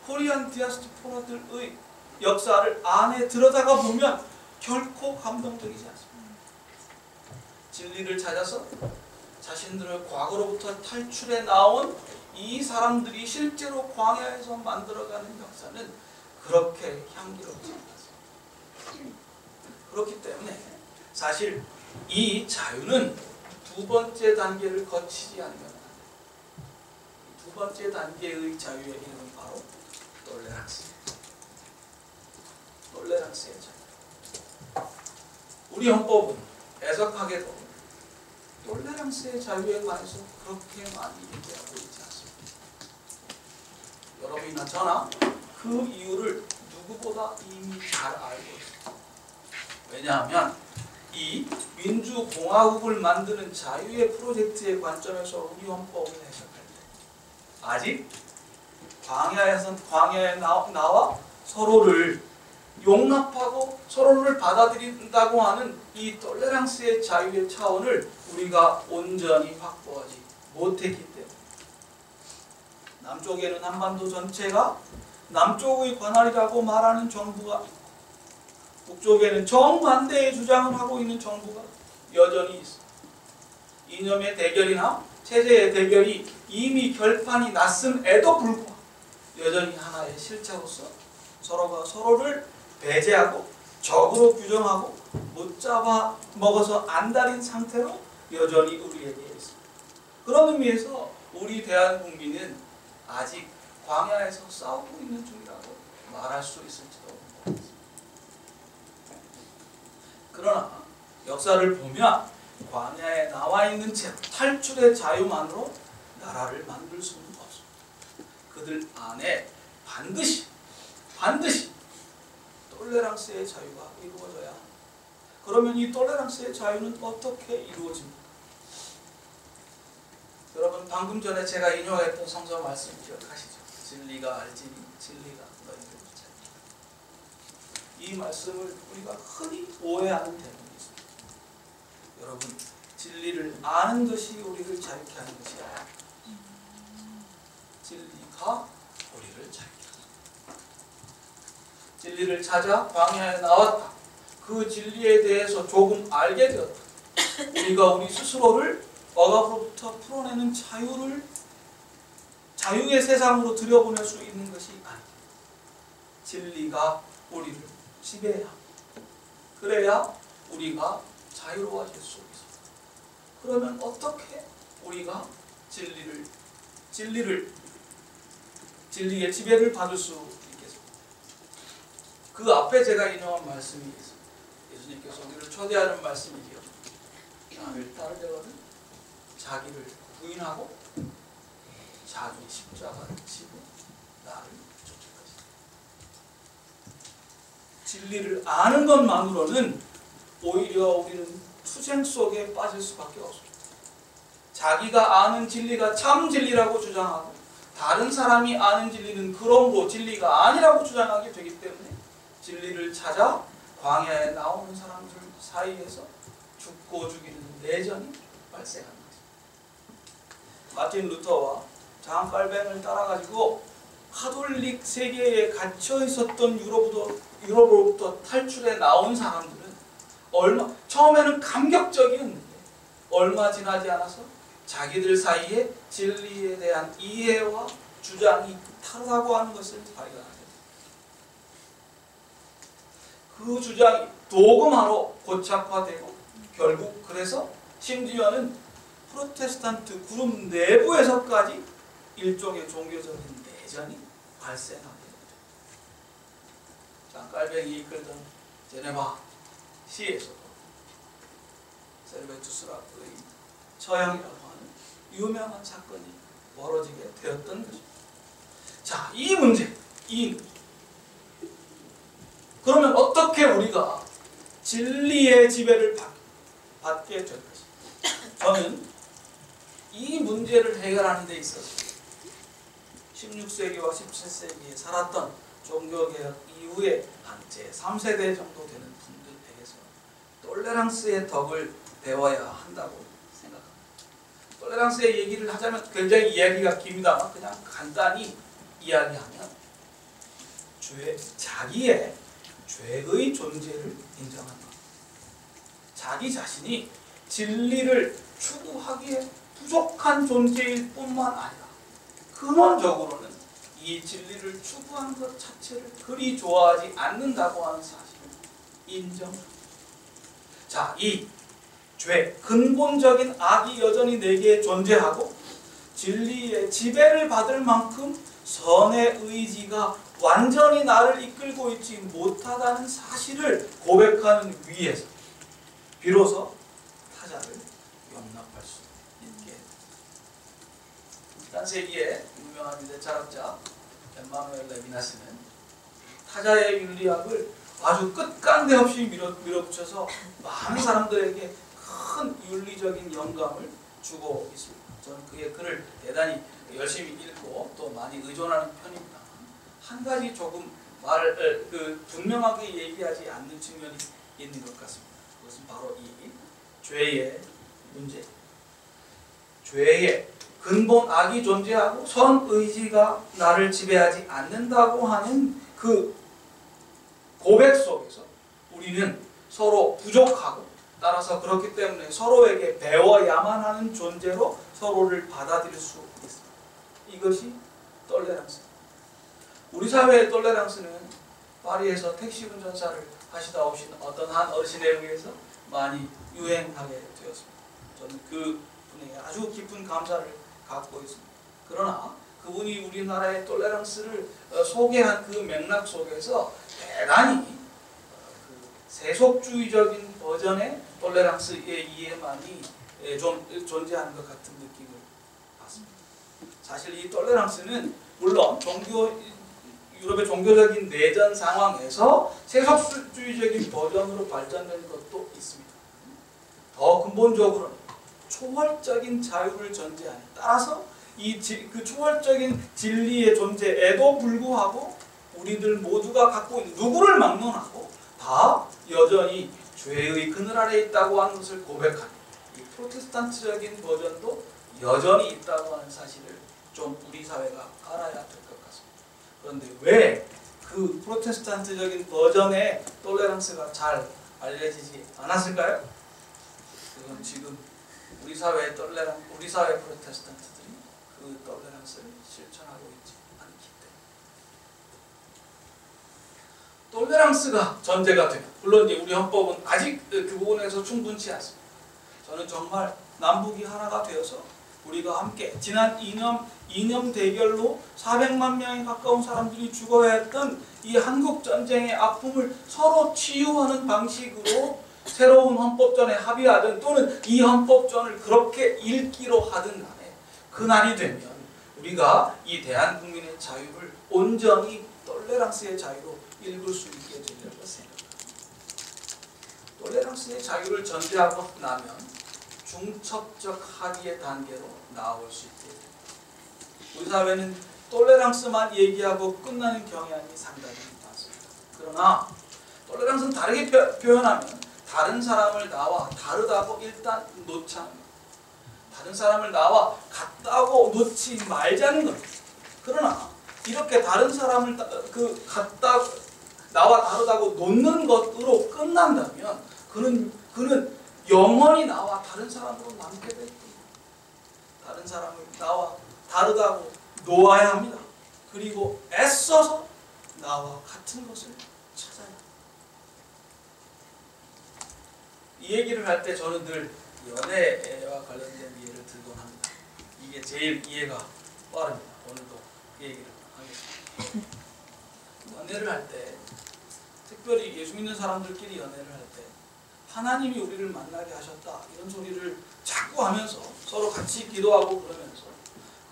코리안 디아스포라들의 역사를 안에 들여다가 보면 결코 감동적이지 않습니다. 진리를 찾아서 자신들의 과거로부터 탈출해 나온 이 사람들이 실제로 광야에서 만들어가는 역사는 그렇게 향기롭지 않습니다. 그렇기 때문에 사실 이 자유는 두 번째 단계를 거치지 않으면 안 됩니다. 두 번째 단계의 자유의 이름은 바로 톨레랑스의 자유. 우리 헌법은 애석하게도 톨레랑스의 자유에 관해서 그렇게 많이 얘기하고 있지 않습니다. 여러분이나 저나 그 이유를 누구보다 이미 잘 알고 있습니다. 왜냐하면 이 민주공화국을 만드는 자유의 프로젝트의 관점에서 우리 헌법을 해석할 때 아직 광야에 나와 서로를 용납하고 서로를 받아들인다고 하는 이 톨레랑스의 자유의 차원을 우리가 온전히 확보하지 못했기 때문에 남쪽에는 한반도 전체가 남쪽의 관할이라고 말하는 정부가 있고 북쪽에는 정반대의 주장을 하고 있는 정부가 여전히 있습니다. 이념의 대결이나 체제의 대결이 이미 결판이 났음에도 불구하고 여전히 하나의 실체로서 서로가 서로를 배제하고 적으로 규정하고 못잡아 먹어서 안달인 상태로 여전히 우리에게 있습니다. 그런 의미에서 우리 대한국민은 아직 광야에서 싸우고 있는 중이라고 말할 수 있을지도 모르겠습니다. 그러나 역사를 보면 광야에 나와 있는 채 탈출의 자유만으로 나라를 만들 수는 없습니다. 그들 안에 반드시 톨레랑스의 자유가 이루어져야 합니다. 그러면 이 톨레랑스의 자유는 어떻게 이루어집니까? 여러분, 방금 전에 제가 인용했던 성서 말씀 기억하시죠? 진리가 알지니 진리가 너희를 자유케. 이 말씀을 우리가 흔히 오해하는 대목이 있습니다. 여러분, 진리를 아는 것이 우리를 자유케 하는 것이 아닙니다. 진리가 우리를 자유케 합니다. 진리를 찾아 광야에 나왔다. 그 진리에 대해서 조금 알게 되었다. 우리가 우리 스스로를 억압으로부터 풀어내는 자유의 세상으로 들여보낼 수 있는 것이 아니다. 진리가 우리를 지배해야 합니다. 그래야 우리가 자유로워질 수 있습니다. 그러면 어떻게 우리가 진리의 지배를 받을 수 있겠습니까? 그 앞에 제가 인용한 말씀이 있습니다. 예수님께서 우리를 초대하는 말씀이지요. 나를 따르려거든 자기를 부인하고 자기 십자가를 지고 나를 쫓을 것이다. 진리를 아는 것만으로는 오히려 우리는 투쟁 속에 빠질 수밖에 없습니다. 자기가 아는 진리가 참 진리라고 주장하고 다른 사람이 아는 진리는 그러므로 진리가 아니라고 주장하게 되기 때문에 진리를 찾아 광야에 나오는 사람들 사이에서 죽고 죽이는 내전이 발생합니다. 마틴 루터와 장 칼뱅을 따라가지고 카톨릭 세계에 갇혀 있었던 유럽으로부터 탈출해 나온 사람들은 처음에는 감격적이었는데 얼마 지나지 않아서 자기들 사이에 진리에 대한 이해와 주장이 다르다고 하는 것을 발견합니다. 그 주장이 도그마로 고착화되고 결국 그래서 심지어는 프로테스탄트 그룹 내부에서까지 일종의 종교적인 내전이 발생하게 됩니다. 자, 깔뱅이 이끌던 제네바 시에서도 셀베투스라의 처형이라고 하는 유명한 사건이 벌어지게 되었던 것입니다. 자, 이 문제, 그러면 어떻게 우리가 진리의 지배를 받게 될 것인가? 저는 이 문제를 해결하는 데 있어서 16세기와 17세기에 살았던 종교개혁 이후에 한 제3세대 정도 되는 분들에게서 톨레랑스의 덕을 배워야 한다고 생각합니다. 톨레랑스의 얘기를 하자면 굉장히 이야기가 깁니다만 그냥 간단히 이야기하면 자기의 죄의 존재를 인정한다. 자기 자신이 진리를 추구하기에 부족한 존재일 뿐만 아니라 근원적으로는 이 진리를 추구한 것 자체를 그리 좋아하지 않는다고 하는 사실을 인정합니다. 자, 이 죄, 근본적인 악이 여전히 내게 존재하고 진리의 지배를 받을 만큼 선의 의지가 완전히 나를 이끌고 있지 못하다는 사실을 고백하는 위에서 비로소 타자를 용납할 수 있게 됩니다. 18세기의 유명한 미대철학자 엠마누엘 레비나스는 타자의 윤리학을 아주 끝간데 없이 밀어붙여서 많은 사람들에게 큰 윤리적인 영감을 주고 있습니다. 저는 그의 글을 대단히 열심히 읽고 또 많이 의존하는 편입니다. 한 가지 조금 분명하게 얘기하지 않는 측면이 있는 것 같습니다. 그것은 바로 이 죄의 문제. 죄의 근본 악이 존재하고 선 의지가 나를 지배하지 않는다고 하는 그 고백 속에서 우리는 서로 부족하고 따라서 그렇기 때문에 서로에게 배워야만 하는 존재로 서로를 받아들일 수 있습니다. 이것이 톨레랑스입니다. 우리 사회의 톨레랑스는 파리에서 택시 운전사를 하시다 오신 어떤 한 어르신에 의해서 많이 유행하게 되었습니다. 저는 그 분에게 아주 깊은 감사를 갖고 있습니다. 그러나 그분이 우리나라의 톨레랑스를 소개한 그 맥락 속에서 대단히 세속주의적인 버전의 톨레랑스의 이해만이 좀 존재하는 것 같은 느낌을 받습니다. 사실 이 톨레랑스는 물론 유럽의 종교적인 내전 상황에서 세속주의적인 버전으로 발전된 것도 있습니다. 더 근본적으로는 초월적인 자유를 전제하는, 따라서 그 초월적인 진리의 존재에도 불구하고 우리들 모두가 갖고 있는 누구를 막론하고 다 여전히 죄의 그늘 아래 있다고 하는 것을 고백하는 이 프로테스탄트적인 버전도 여전히 있다고 하는 사실을 좀 우리 사회가 알아야 될 것 같습니다. 그런데 왜 그 프로테스탄트적인 버전의 톨레랑스가 잘 알려지지 않았을까요? 그건 지금 우리 사회 프로테스탄트들이 그 톨레랑스를 실천하고 있지 않기 때문에. 톨레랑스가 전제가 되면, 물론 이제 우리 헌법은 아직 그 부분에서 충분치 않습니다. 저는 정말 남북이 하나가 되어서 우리가 함께 지난 이념 대결로 400만 명에 가까운 사람들이 죽어야 했던 이 한국 전쟁의 아픔을 서로 치유하는 방식으로 새로운 헌법전에 합의하든 또는 이 헌법전을 그렇게 읽기로 하든 간에 그날이 되면 우리가 이 대한국민의 자유를 온전히 톨레랑스의 자유로 읽을 수 있게 되리라고 생각합니다. 톨레랑스의 자유를 전제하고 나면 중첩적 합의의 단계로 나올 수 있게 됩니다. 우리 사회는 톨레랑스만 얘기하고 끝나는 경향이 상당히 많습니다. 그러나 톨레랑스는 다르게 표현하면 다른 사람을 나와 다르다고 일단 놓자는 것, 다른 사람을 나와 같다고 놓지 말자는 것. 그러나 이렇게 다른 사람을 나와 다르다고 놓는 것으로 끝난다면 그는 영원히 나와 다른 사람으로 남게 될 뿐입니다. 다른 사람을 나와 다르다고 놓아야 합니다. 그리고 애써서 나와 같은 것을 찾아야 합니다. 이 얘기를 할 때 저는 늘 연애와 관련된 예를 들곤 합니다. 이게 제일 이해가 빠릅니다. 오늘도 그 얘기를 하겠습니다. 연애를 할 때, 특별히 예수 믿는 사람들끼리 연애를 할 때 하나님이 우리를 만나게 하셨다 이런 소리를 자꾸 하면서 서로 같이 기도하고 그러면서,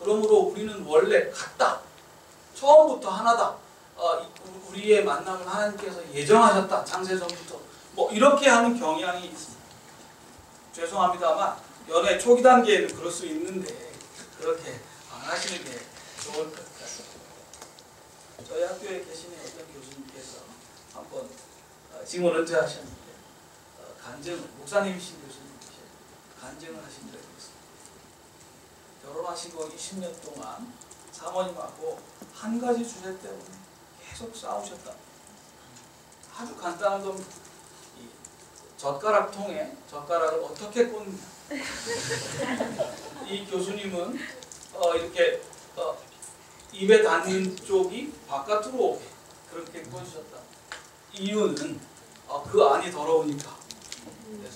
그러므로 우리는 원래 같다, 처음부터 하나다, 우리의 만남을 하나님께서 예정하셨다, 창세전부터, 뭐 이렇게 하는 경향이 있습니다. 죄송합니다만 연애 초기 단계에는 그럴 수 있는데 그렇게 안 하시는 게 좋을 것 같습니다. 저희 학교에 계시는 어떤 교수님께서 한번 지금은 은퇴하셨는데 간증을, 목사님이신 교수님이신 간증을 하신 적이 있습니다. 결혼하시고 20년 동안 사모님하고 한 가지 주제 때문에 계속 싸우셨다. 아주 간단한 겁니다. 이 젓가락 통에 젓가락을 어떻게 꽂느냐. 이 교수님은 이렇게 입에 닿는 쪽이 바깥으로 오게 그렇게 꽂으셨다. 이유는 그 안이 더러우니까.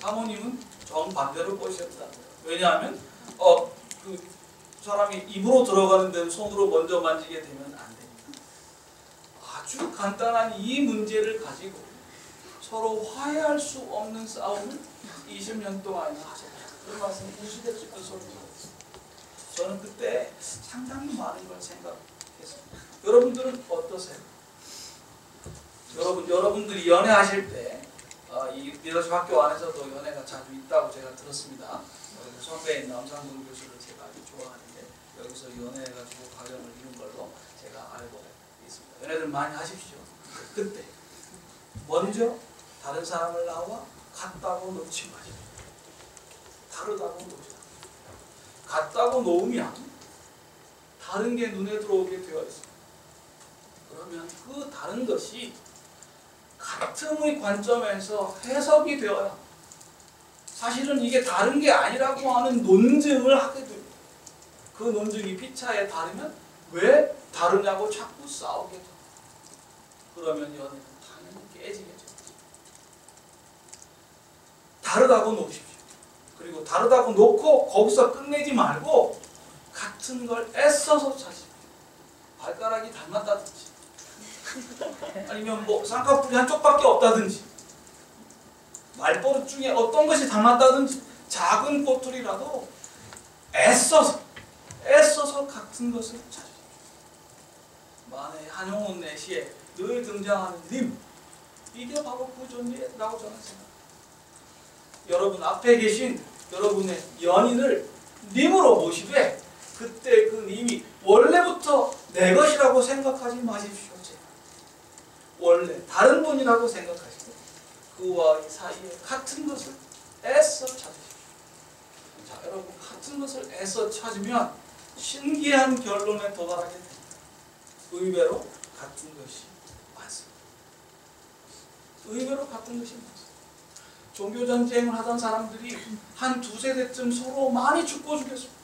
사모님은 정반대로 꽂으셨다. 왜냐하면 그 사람이 입으로 들어가는 데는 손으로 먼저 만지게 되면 안 됩니다. 아주 간단한 이 문제를 가지고 서로 화해할 수 없는 싸움을 20년 동안이나 하셨다. 그 말씀 무시됐을 그 소리가. 저는 그때 상당히 많은 걸 생각했습니다. 여러분들은 어떠세요? 여러분들이 연애하실 때 이 리더십 학교 안에서도 연애가 자주 있다고 제가 들었습니다. 선배인 남상근 교수를 제가 아주 좋아하는데 여기서 연애해가지고 가정을 이룬 걸로 제가 알고 있습니다. 연애들 많이 하십시오. 그때 먼저 다른 사람을 나와 같다고 놓지 마십시오. 다르다고 놓지 마십시오. 같다고 놓으면 다른 게 눈에 들어오게 되어 있습니다. 그러면 그 다른 것이 같음의 관점에서 해석이 되어야 사실은 이게 다른 게 아니라고 하는 논증을 하게 됩니다. 그 논증이 피차에 다르면 왜 다르냐고 자꾸 싸우게 됩니다. 그러면 연애는 당연히 깨지겠죠. 다르다고 놓으십시오. 그리고 다르다고 놓고 거기서 끝내지 말고 같은 걸 애써서 찾으십시오. 발가락이 닮았다든지 아니면 뭐 쌍꺼풀이 한쪽밖에 없다든지 말버릇 중에 어떤 것이 닮았다든지 작은 꼬투리라도 애써서 같은 것을 찾으십시오. 만해 한용운 내시에 늘 등장하는 님, 이게 바로 그 존재라고 저는 생각합니다. 여러분 앞에 계신 여러분의 연인을 님으로 모시되 그때 그 님이 원래부터 내 것이라고 생각하지 마십시오. 원래 다른 분이라고 생각하시고 그와 사이에 같은 것을 애써 찾으십시오. 자, 여러분 같은 것을 애써 찾으면 신기한 결론에 도달하게 됩니다. 의외로 같은 것이 많습니다. 의외로 같은 것이 많습니다. 종교전쟁을 하던 사람들이 한 두세 대쯤 서로 많이 죽고 죽였습니다.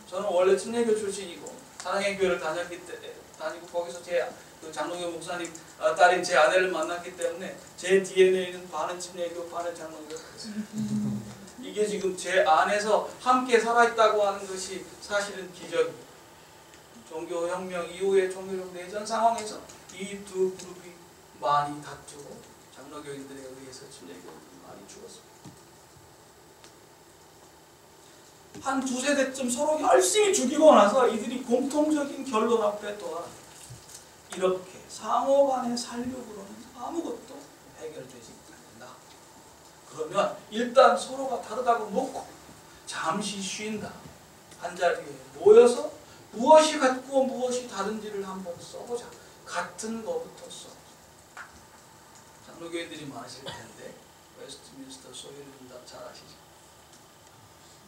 저는 원래 침례교 출신이고 사랑의 교회를 다니고 거기서 제 장로교 목사님 딸인 제 아내를 만났기 때문에 제 DNA는 반은 침례교 반은 장로교. 이게 지금 제 안에서 함께 살아있다고 하는 것이 사실은 기적입니다. 종교혁명 이후의 종교적 내전 상황에서 이 두 그룹이 많이 다투고 장로교인들에 의해서 침례교인들이 많이 죽었습니다. 한 두세 대쯤 서로 열심히 죽이고 나서 이들이 공통적인 결론 앞에 도달합니다. 이렇게 상호간의 살육으로는 아무것도 해결되지 않는다. 그러면 일단 서로가 다르다고 놓고 잠시 쉰다. 한 자리에 모여서 무엇이 같고 무엇이 다른지를 한번 써보자. 같은 것부터 써보자. 장로교인들이 많으실 텐데 웨스트민스터 소리를 잘 아시죠?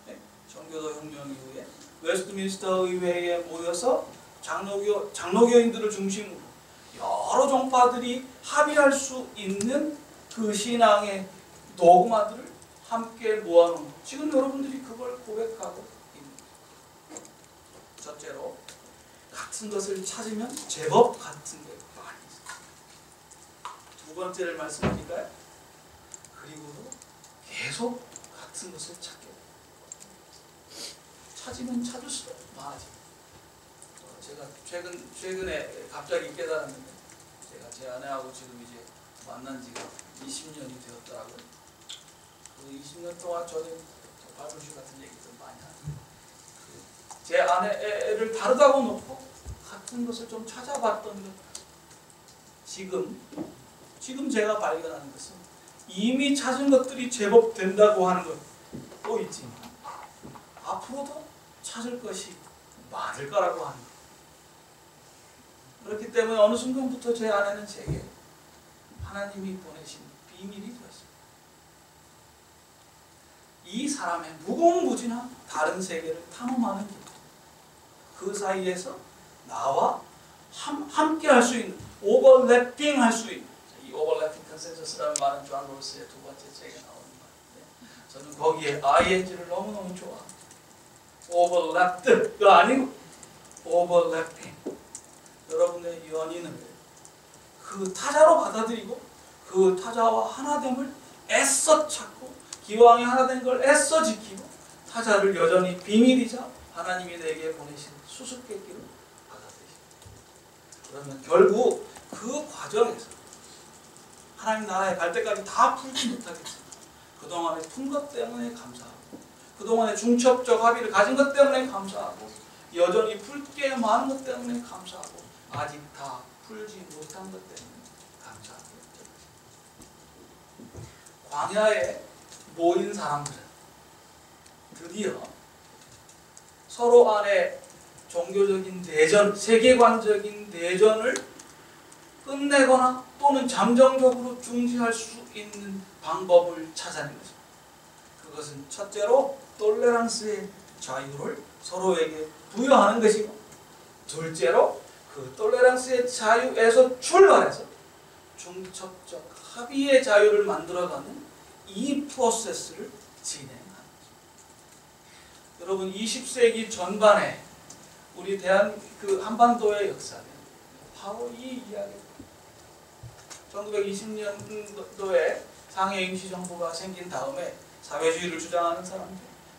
네? 정교도 혁명 이후에 웨스트민스터 의회에 모여서 장로교인들을 중심으로 여러 종파들이 합의할 수 있는 그 신앙의 도구마들을 함께 모아놓은 것. 지금 여러분들이 그걸 고백하고 있습니다. 첫째로 같은 것을 찾으면 제법 같은 게 많이 있습니다. 두 번째를 말씀드릴까요? 그리고 계속 같은 것을 찾게 돼요. 찾으면 찾을수록 많아집니다. 제가 최근에 갑자기 깨달았는데, 제가 제 아내하고 지금 이제 만난 지가 20년이 되었더라고요. 그 20년 동안 저는 발굴쇼 같은 얘기들 많이 하는데, 제 아내를 다르다고 놓고 같은 것을 좀 찾아봤던 것, 지금 제가 발견하는 것은 이미 찾은 것들이 제법 된다고 하는 것도 있지만 앞으로도 찾을 것이 많을 거라고 하는 것. 그렇기 때문에 어느 순간부터 제 아내는 제게 하나님이 보내신 비밀이 되었습니다. 이 사람의 무궁무진한 다른 세계를 탐험하는 길, 그 사이에서 나와 함께 할 수 있는, 오버래핑 할 수 있는, 이 오버래핑 컨센서스라는 말은 존 롤스의 두 번째 책에 나오는 말인데, 저는 거기에 ing를 너무너무 좋아합니다. 오버랩드가 아니고 오버래핑. 여러분의 연인을 그 타자로 받아들이고 그 타자와 하나됨을 애써 찾고 기왕에 하나된 걸 애써 지키고 타자를 여전히 비밀이자 하나님이 내게 보내신 수수께끼로 받아들이십니다. 그러면 결국 그 과정에서 하나님 나라에 갈 때까지 다 풀지 못하겠지만 그동안에 푼 것 때문에 감사하고 그동안에 중첩적 합의를 가진 것 때문에 감사하고 여전히 풀 게 많은 것 때문에 감사하고 아직 다 풀지 못한 것 때문에 감사하고 광야에 모인 사람들은 드디어 서로 안에 종교적인 대전, 세계관적인 대전을 끝내거나 또는 잠정적으로 중지할 수 있는 방법을 찾아낸 것입니다. 그것은 첫째로 톨레랑스의 자유를 서로에게 부여하는 것이고, 둘째로 그 톨레랑스의 자유에서 출발해서 중첩적 합의의 자유를 만들어가는 이 프로세스를 진행하는 것입니다. 여러분 20세기 전반에 우리 한반도의 역사는 바로 이 이야기입니다. 1920년도에 상해 임시정부가 생긴 다음에 사회주의를 주장하는 사람들,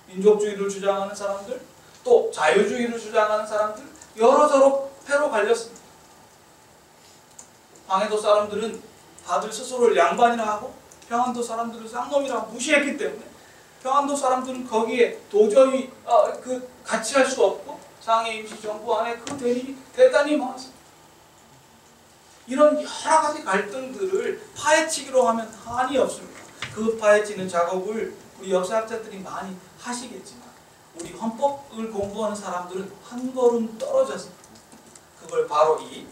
민족주의를 주장하는 사람들, 또 자유주의를 주장하는 사람들 여러저러 패로 갈렸습니다. 광해도 사람들은 다들 스스로를 양반이라 하고 평안도 사람들을 쌍놈이라고 무시했기 때문에 평안도 사람들은 거기에 도저히 같이 할 수 없고 상해 임시정부 안에 그 대립이 대단히 많았습니다. 이런 여러 가지 갈등들을 파헤치기로 하면 한이 없습니다. 그 파헤치는 작업을 우리 역사학자들이 많이 하시겠지만 우리 헌법을 공부하는 사람들은 한 걸음 떨어져서 그걸 바로 이